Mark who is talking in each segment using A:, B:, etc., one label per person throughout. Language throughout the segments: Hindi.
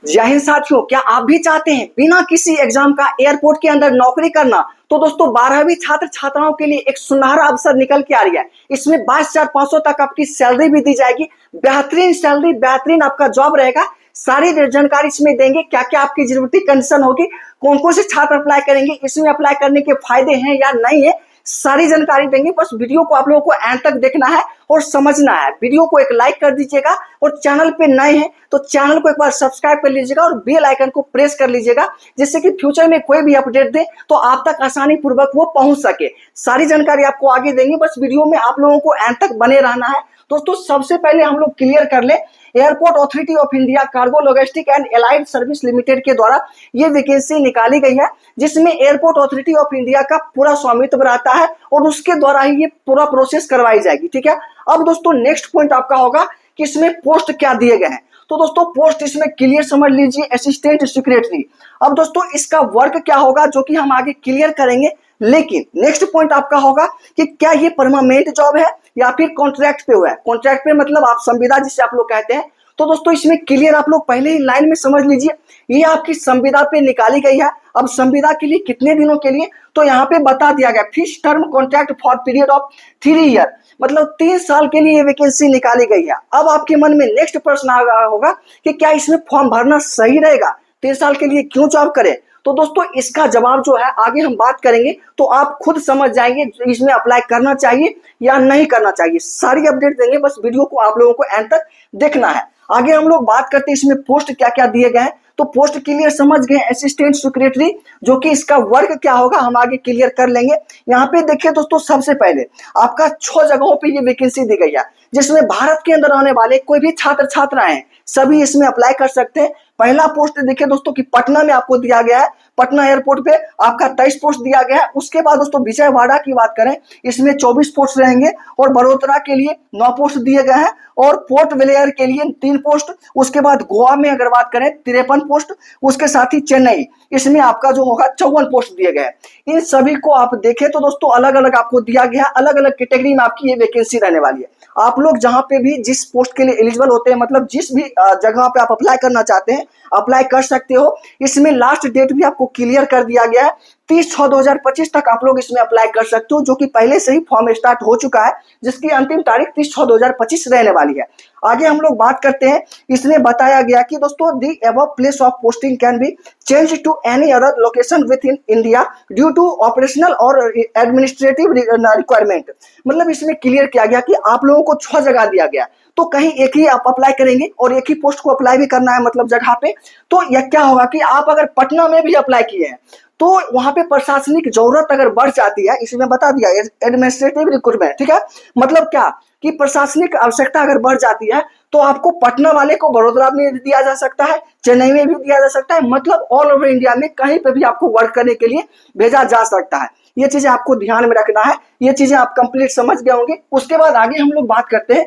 A: जय हिंद साथियों, क्या आप भी चाहते हैं बिना किसी एग्जाम का एयरपोर्ट के अंदर नौकरी करना? तो दोस्तों 12वीं छात्र छात्राओं के लिए एक सुनहरा अवसर निकल के आ रही है। इसमें 22,500 तक आपकी सैलरी भी दी जाएगी। बेहतरीन सैलरी, बेहतरीन आपका जॉब रहेगा। सारी जानकारी इसमें देंगे, क्या क्या आपकी जरूरती कंडीशन होगी, कौन कौन से छात्र अप्लाई करेंगे, इसमें अप्लाई करने के फायदे हैं या नहीं है, सारी जानकारी देंगे। बस वीडियो को आप लोगों को एंड तक देखना है और समझना है। वीडियो को एक लाइक कर दीजिएगा और चैनल पे नए हैं तो चैनल को एक बार सब्सक्राइब कर लीजिएगा और बेल आइकन को प्रेस कर लीजिएगा, जिससे कि फ्यूचर में कोई भी अपडेट दे तो आप तक आसानी पूर्वक वो पहुंच सके। सारी जानकारी आपको आगे देंगे, बस वीडियो में आप लोगों को एंड तक बने रहना है। दोस्तों सबसे पहले हम लोग क्लियर कर ले, airport authority of India cargo logistic and allied service limited के द्वारा ये वैकेंसी निकाली गई है, जिसमें एयरपोर्ट अथॉरिटी ऑफ इंडिया का पूरा स्वामित्व रहता है और उसके द्वारा ही ये पूरा प्रोसेस करवाई जाएगी। ठीक है, अब दोस्तों नेक्स्ट पॉइंट आपका होगा कि इसमें पोस्ट क्या दिए गए हैं। तो दोस्तों पोस्ट इसमें क्लियर समझ लीजिए, असिस्टेंट सेक्रेटरी। अब दोस्तों इसका वर्क क्या होगा जो कि हम आगे क्लियर करेंगे, लेकिन नेक्स्ट पॉइंट आपका होगा कि क्या ये परमानेंट जॉब है या फिर कॉन्ट्रैक्ट पे हुआ है। कॉन्ट्रैक्ट पे मतलब आप संविदा जिसे आप लोग कहते हैं। तो दोस्तों इसमें क्लियर आप लोग पहले ही लाइन में समझ लीजिए, ये आपकी संविदा पे निकाली गई है। अब संविदा के लिए कितने दिनों के लिए, तो यहाँ पे बता दिया गया fix term contract for period of 3 year, मतलब 3 साल के लिए ये वैकेंसी निकाली गई है। अब आपके मन में नेक्स्ट प्रश्न आ रहा होगा कि क्या इसमें फॉर्म भरना सही रहेगा, 3 साल के लिए क्यों जॉब करें? तो दोस्तों इसका जवाब जो है आगे हम बात करेंगे तो आप खुद समझ जाएंगे इसमें अप्लाई करना चाहिए या नहीं करना चाहिए। सारी अपडेट देंगे, बस वीडियो को आप लोगों को एंड तक देखना है। आगे हम लोग बात करते हैं इसमें पोस्ट क्या क्या दिए गए हैं। तो पोस्ट क्लियर समझ गए, असिस्टेंट सेक्रेटरी, जो कि इसका वर्क क्या होगा हम आगे क्लियर कर लेंगे। यहाँ पे देखिए दोस्तों, सबसे पहले आपका 6 जगहों पे ये वैकेंसी दी गई है, जिसमें भारत के अंदर आने वाले कोई भी छात्र छात्राएं हैं सभी इसमें अप्लाई कर सकते हैं। पहला पोस्ट देखिए दोस्तों कि पटना में आपको दिया गया है, पटना एयरपोर्ट पे आपका 23 पोस्ट दिया गया है। उसके बाद दोस्तों विजयवाड़ा की बात करें, इसमें 24 पोस्ट रहेंगे और बड़ोदरा के लिए 9 पोस्ट दिए गए हैं और पोर्ट ब्लेयर के लिए 3 पोस्ट। उसके बाद गोवा में अगर बात करें 53 पोस्ट, उसके साथ ही चेन्नई, इसमें आपका जो होगा 54 पोस्ट दिए गए। इन सभी को आप देखें तो दोस्तों अलग अलग आपको दिया गया है, अलग अलग कैटेगरी में आपकी ये वैकेंसी रहने वाली है। आप लोग जहां पे भी जिस पोस्ट के लिए एलिजिबल होते हैं, मतलब जिस भी जगह पे आप अप्लाई करना चाहते हैं अप्लाई कर सकते हो। इसमें लास्ट डेट भी आपको क्लियर कर दिया गया है, 30/6/2025 तक आप लोग इसमें अप्लाई कर सकते हो, जो कि पहले से ही फॉर्म स्टार्ट हो चुका है, जिसकी अंतिम तारीख 30/6/2025 रहने वाली है। आगे हम लोग बात करते हैं, इसमें बताया गया कि दोस्तों the above place of posting can be change to any other location within India due to operational और एडमिनिस्ट्रेटिव रिक्वायरमेंट। मतलब इसमें क्लियर किया गया कि आप लोगों को 6 जगह दिया गया, तो कहीं एक ही आप अप्लाई करेंगे और एक ही पोस्ट को अप्लाई भी करना है, मतलब जगह पे। तो यह क्या होगा कि आप अगर पटना में भी अप्लाई किए हैं तो वहां पे प्रशासनिक जरूरत अगर बढ़ जाती है, इसमें बता दिया एडमिनिस्ट्रेटिव रिक्रूटमेंट। ठीक है, मतलब क्या कि प्रशासनिक आवश्यकता अगर बढ़ जाती है तो आपको पटना वाले को बड़ोदरा में भी दिया जा सकता है, चेन्नई में भी दिया जा सकता है, मतलब ऑल ओवर इंडिया में कहीं पे भी आपको वर्क करने के लिए भेजा जा सकता है। ये चीजें आपको ध्यान में रखना है, ये चीजें आप कंप्लीट समझ गए होंगे। उसके बाद आगे हम लोग बात करते हैं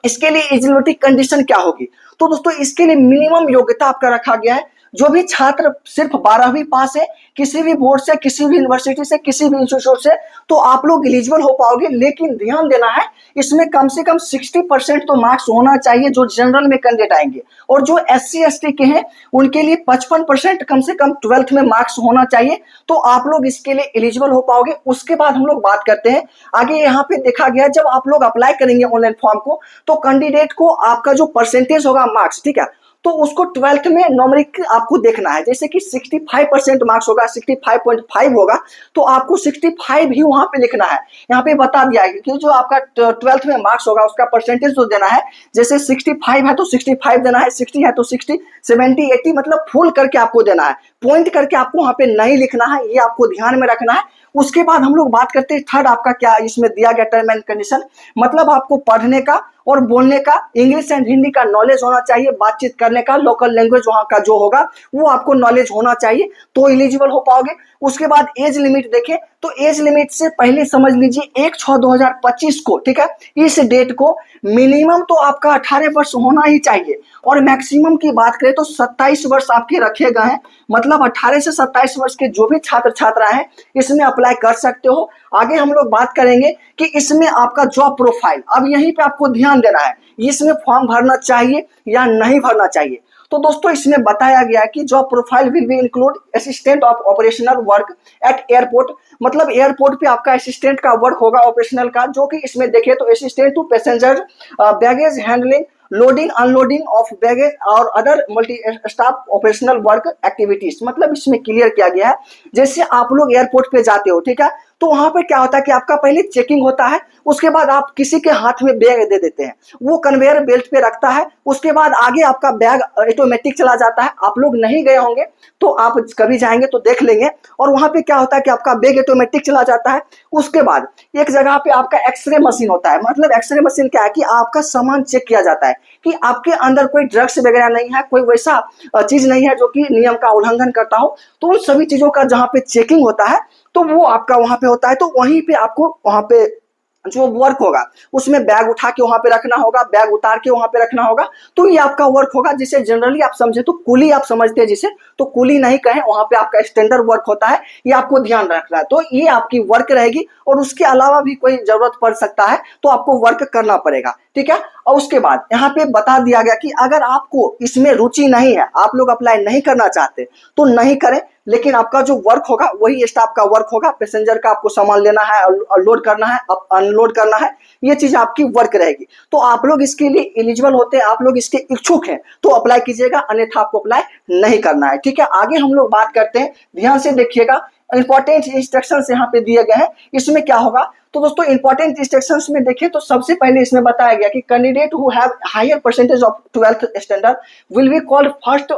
A: इसके लिए एलिजिबिलिटी कंडीशन क्या होगी। तो दोस्तों इसके लिए मिनिमम योग्यता आपका रखा गया है, जो भी छात्र सिर्फ 12वीं पास है किसी भी बोर्ड से, किसी भी यूनिवर्सिटी से, किसी भी इंस्टीट्यूट से, तो आप लोग एलिजिबल हो पाओगे। लेकिन ध्यान देना है, इसमें कम से कम 60% तो मार्क्स होना चाहिए जो जनरल में कैंडिडेट आएंगे, और जो SC ST के हैं उनके लिए 55% कम से कम 12th में मार्क्स होना चाहिए, तो आप लोग इसके लिए एलिजिबल हो पाओगे। उसके बाद हम लोग बात करते हैं आगे। यहाँ पे देखा गया जब आप लोग अप्लाई करेंगे ऑनलाइन फॉर्म को, तो कैंडिडेट को आपका जो परसेंटेज होगा मार्क्स, ठीक है, तो उसको 12th में न्यूमेरिक आपको देखना है। जैसे कि 65% मार्क्स होगा, 65.5 होगा, तो आपको 65 ही वहां पे लिखना है। यहाँ पे बता दिया है कि जो आपका 12th में मार्क्स होगा उसका परसेंटेज तो देना है, जैसे 65 है तो 65 देना है, 60 है तो 60, 70, 80 मतलब फुल करके आपको देना है, पॉइंट करके आपको वहां पे नहीं लिखना है, ये आपको ध्यान में रखना है। उसके बाद हम लोग बात करते हैं थर्ड आपका क्या इसमें दिया गया टर्म एंड कंडीशन, मतलब आपको पढ़ने का और बोलने का, इंग्लिश एंड हिंदी का नॉलेज होना चाहिए, बातचीत करने का, लोकल लैंग्वेज वहां का जो होगा वो आपको नॉलेज होना चाहिए, तो एलिजिबल हो पाओगे। उसके बाद एज लिमिट देखें तो एज लिमिट से पहले समझ लीजिए 1/6/2025 को, ठीक है, इस डेट को मिनिमम तो आपका 18 वर्ष होना ही चाहिए, और मैक्सिमम की बात करें तो 27 वर्ष आपके रखे गए हैं। मतलब 18 से 27 वर्ष के जो भी छात्र छात्रा हैं इसमें अप्लाई कर सकते हो। आगे हम लोग बात करेंगे कि इसमें आपका जॉब प्रोफाइल, अब यहीं पे आपको ध्यान देना है, इसमें फॉर्म भरना चाहिए या नहीं भरना चाहिए। तो दोस्तों इसमें बताया गया है कि job profile will be include assistant of operational work at airport, मतलब एयरपोर्ट पे आपका असिस्टेंट का वर्क होगा ऑपरेशनल का, जो कि इसमें देखे तो assistant to passenger, baggage handling, loading unloading of baggage और other multi staff operational work activities. मतलब इसमें क्लियर किया गया है जैसे आप लोग एयरपोर्ट पे जाते हो, ठीक है, तो वहां पे क्या होता है कि आपका पहले चेकिंग होता है, उसके बाद आप किसी के हाथ में बैग दे देते हैं, वो कन्वेयर बेल्ट पे रखता है, उसके बाद आगे आपका बैग ऑटोमेटिक चला जाता है। आप लोग नहीं गए होंगे तो आप कभी जाएंगे तो देख लेंगे, और वहां पे क्या होता है कि आपका बैग ऑटोमेटिक चला जाता है। उसके बाद एक जगह पे आपका एक्सरे मशीन होता है, मतलब एक्सरे मशीन क्या है कि आपका सामान चेक किया जाता है कि आपके अंदर कोई ड्रग्स वगैरह नहीं है, कोई वैसा चीज नहीं है जो कि नियम का उल्लंघन करता हो। तो उन सभी चीजों का जहाँ पे चेकिंग होता है तो वो आपका वहां पे होता है। तो वहीं पे आपको वहां पे जो वर्क होगा उसमें बैग उठा के वहां पे रखना होगा, बैग उतार के वहां पे रखना होगा। तो ये आपका वर्क होगा, जिसे जनरली आप समझे तो कुली आप समझते हैं जिसे, तो कुली नहीं कहें, वहां पे आपका स्टैंडर्ड वर्क होता है, ये आपको ध्यान रखना है। तो ये आपकी वर्क रहेगी, और उसके अलावा भी कोई जरूरत पड़ सकता है तो आपको वर्क करना पड़ेगा, ठीक है। और उसके बाद यहाँ पे बता दिया गया कि अगर आपको इसमें रुचि नहीं है, आप लोग अप्लाई नहीं करना चाहते तो नहीं करें, लेकिन आपका जो वर्क होगा वही स्टाफ का वर्क होगा। पैसेंजर का आपको सामान लेना है, लोड करना है, अनलोड करना है, ये चीज आपकी वर्क रहेगी। तो आप लोग इसके लिए एलिजिबल होते हैं, आप लोग इसके इच्छुक हैं तो अप्लाई कीजिएगा, अन्यथा आपको अप्लाई नहीं करना है, ठीक है। आगे हम लोग बात करते हैं, ध्यान से देखिएगा, इंपॉर्टेंट इंस्ट्रक्शंस यहाँ पे दिए गए हैं। इसमें क्या होगा तो दोस्तों इंपॉर्टेंट इंस्ट्रक्शंस में देखें तो सबसे पहले इसमें बताया गया कि candidate who have higher percentage of 12th standard will be called first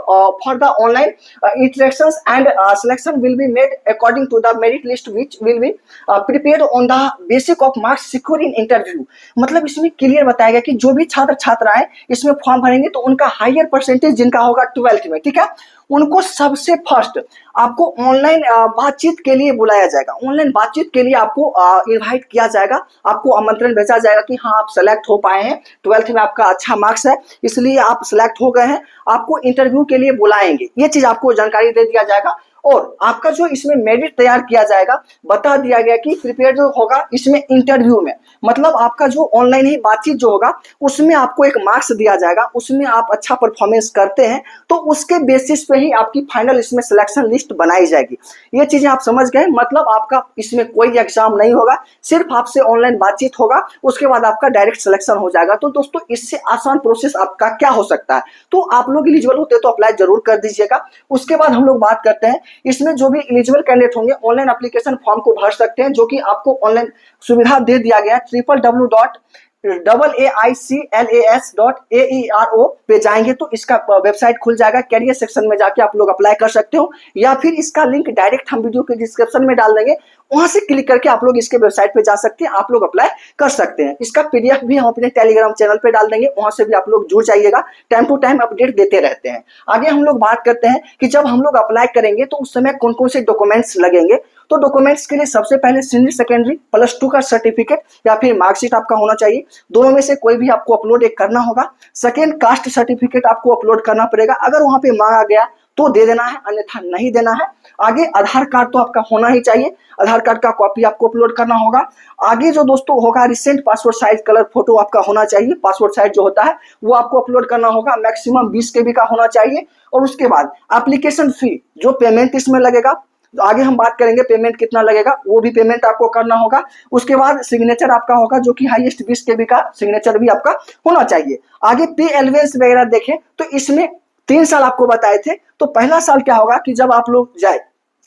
A: for the online interactions and selection will be made according to the merit list which will be prepared on the basis of marks secured in interview. मतलब इसमें क्लियर बताया गया कि जो भी छात्र छात्राएं इसमें फॉर्म भरेंगे तो उनका हायर परसेंटेज जिनका होगा 12th में, ठीक है, उनको सबसे फर्स्ट आपको ऑनलाइन बातचीत के लिए बुलाया जाएगा। ऑनलाइन बातचीत के लिए आपको इनवाइट किया जाएगा, आपको आमंत्रण भेजा जाएगा कि हाँ आप सेलेक्ट हो पाए हैं, 12th में आपका अच्छा मार्क्स है इसलिए आप सेलेक्ट हो गए हैं, आपको इंटरव्यू के लिए बुलाएंगे। ये चीज आपको जानकारी दे दिया जाएगा। और आपका जो इसमें मेरिट तैयार किया जाएगा, बता दिया गया कि प्रिपेयर जो होगा इसमें इंटरव्यू में, मतलब आपका जो ऑनलाइन ही बातचीत जो होगा उसमें आपको एक मार्क्स दिया जाएगा, उसमें आप अच्छा परफॉर्मेंस करते हैं तो उसके बेसिस पे ही आपकी फाइनल इसमें सिलेक्शन लिस्ट बनाई जाएगी। ये चीजें आप समझ गए, मतलब आपका इसमें कोई एग्जाम नहीं होगा, सिर्फ आपसे ऑनलाइन बातचीत होगा, उसके बाद आपका डायरेक्ट सिलेक्शन हो जाएगा। तो दोस्तों इससे आसान प्रोसेस आपका क्या हो सकता है, तो आप लोग एलिजिबल होते तो अप्लाई जरूर कर दीजिएगा। उसके बाद हम लोग बात करते हैं, इसमें जो भी एलिजिबल कैंडिडेट होंगे ऑनलाइन एप्लीकेशन फॉर्म को भर सकते हैं, जो कि आपको ऑनलाइन सुविधा दे दिया गया है। www.aaclas.aero पे जाएंगे तो इसका वेबसाइट खुल जाएगा, कैरियर सेक्शन में जाके आप लोग अप्लाई कर सकते हो, या फिर इसका लिंक डायरेक्ट हम वीडियो के डिस्क्रिप्शन में डाल देंगे, वहां से क्लिक करके आप लोग इसके वेबसाइट पे जा सकते हैं, आप लोग अप्लाई कर सकते हैं। इसका पीडीएफ भी हम अपने टेलीग्राम चैनल पे डाल देंगे, वहां से भी आप लोग जुड़ जाइएगा, टाइम टू टाइम अपडेट देते रहते हैं। आगे हम लोग बात करते हैं कि जब हम लोग अप्लाई करेंगे तो उस समय कौन कौन से डॉक्यूमेंट्स लगेंगे। तो डॉक्यूमेंट्स के लिए सबसे पहले सीनियर सेकेंडरी +2 का सर्टिफिकेट या फिर मार्कशीट आपका होना चाहिए, दोनों में से कोई भी आपको अपलोड एक करना होगा। सेकेंड, कास्ट सर्टिफिकेट आपको अपलोड करना पड़ेगा, अगर वहां पे मांगा गया तो दे देना है, अन्यथा नहीं देना है। आगे आधार कार्ड तो आपका होना ही चाहिए, आधार कार्ड का कॉपी आपको अपलोड करना होगा। आगे जो दोस्तों होगा recent passport size colour photo आपका होना चाहिए, पासपोर्ट साइज जो होता है वो आपको अपलोड करना होगा, मैक्सिमम 20 KB का होना चाहिए। और उसके बाद एप्लीकेशन फी जो पेमेंट इसमें लगेगा, तो आगे हम बात करेंगे पेमेंट कितना लगेगा, वो भी पेमेंट आपको करना होगा। उसके बाद सिग्नेचर आपका होगा जो कि हाईएस्ट 20 KB का सिग्नेचर भी आपका होना चाहिए। आगे पे एलिवेंस वगैरह देखें तो इसमें 3 साल आपको बताए थे, तो पहला साल क्या होगा कि जब आप लोग जाए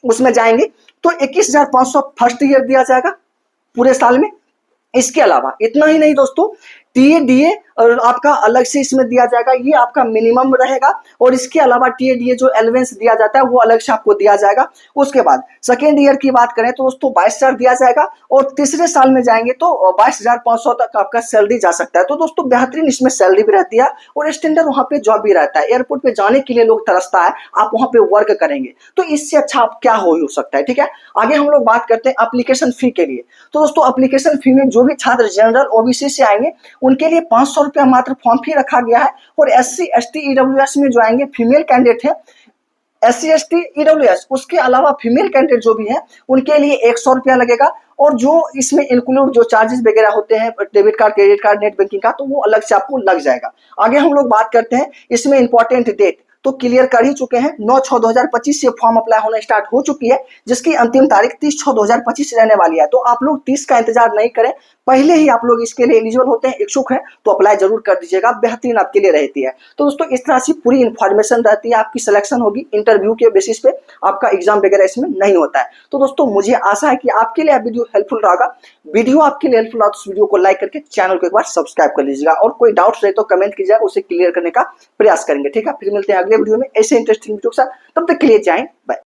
A: उसमें जाएंगे तो 21,500 फर्स्ट ईयर दिया जाएगा पूरे साल में। इसके अलावा इतना ही नहीं दोस्तों, टीए और आपका अलग से इसमें दिया जाएगा, ये आपका मिनिमम रहेगा। और इसके अलावा टीए जो एलिवेंस दिया जाता है वो अलग से आपको दिया जाएगा। उसके बाद सेकेंड ईयर की बात करें तो दोस्तों 22,000 दिया जाएगा, और तीसरे साल में जाएंगे तो 22,500 तक आपका सैलरी जा सकता है। तो दोस्तों बेहतरीन इसमें सैलरी भी रहती है और स्टैंडर्ड वहां पे जॉब भी रहता है। एयरपोर्ट पे जाने के लिए लोग तरसता है, आप वहां पे वर्क करेंगे तो इससे अच्छा आप क्या हो सकता है, ठीक है। आगे हम लोग बात करते हैं एप्लीकेशन फी के लिए। तो दोस्तों एप्लीकेशन फी में जो भी छात्र जनरल ओबीसी से आएंगे उनके लिए 500 रुपया मात्र फॉर्म फी रखा गया है। और SC ST EWS में जो आएंगे फीमेल कैंडिडेट है, SC ST EWS उसके अलावा फीमेल कैंडिडेट जो भी है उनके लिए 100 रुपया लगेगा। और जो इसमें इंक्लूड जो चार्जेस वगैरह होते हैं debit card, credit card, net banking का, तो वो अलग से आपको लग जाएगा। आगे हम लोग बात करते हैं इसमें इंपॉर्टेंट डेट, तो क्लियर कर ही चुके हैं। 9/6/2025 से फॉर्म अप्लाई होना स्टार्ट हो चुकी है, जिसकी अंतिम तारीख 30/6/2025 रहने वाली है। तो आप लोग 30 का इंतजार नहीं करें, पहले ही आप लोग इसके लिए एलिजिबल होते हैं, इच्छुक हैं, तो अप्लाई जरूर कर दीजिएगा, बेहतरीन आपके लिए रहती है। तो दोस्तों इस तरह से पूरी इन्फॉर्मेशन रहती है, आपकी सिलेक्शन होगी इंटरव्यू के बेसिस पे, आपका एग्जाम वगैरह इसमें नहीं होता है। तो दोस्तों मुझे आशा है कि आपके लिए वीडियो हेल्पफुल रहा। वीडियो आपके लिए हेल्पफुल रहा तो इस वीडियो को लाइक करके चैनल को एक बार सब्सक्राइब कर लीजिएगा, और कोई डाउट्स रहे तो कमेंट कीजिएगा, उसे क्लियर करने का प्रयास करेंगे। ठीक है, फिर मिलते हैं अगले वीडियो में ऐसे इंटरेस्टिंग वीडियो के साथ। तब तक के लिए जय हिंद, बाय।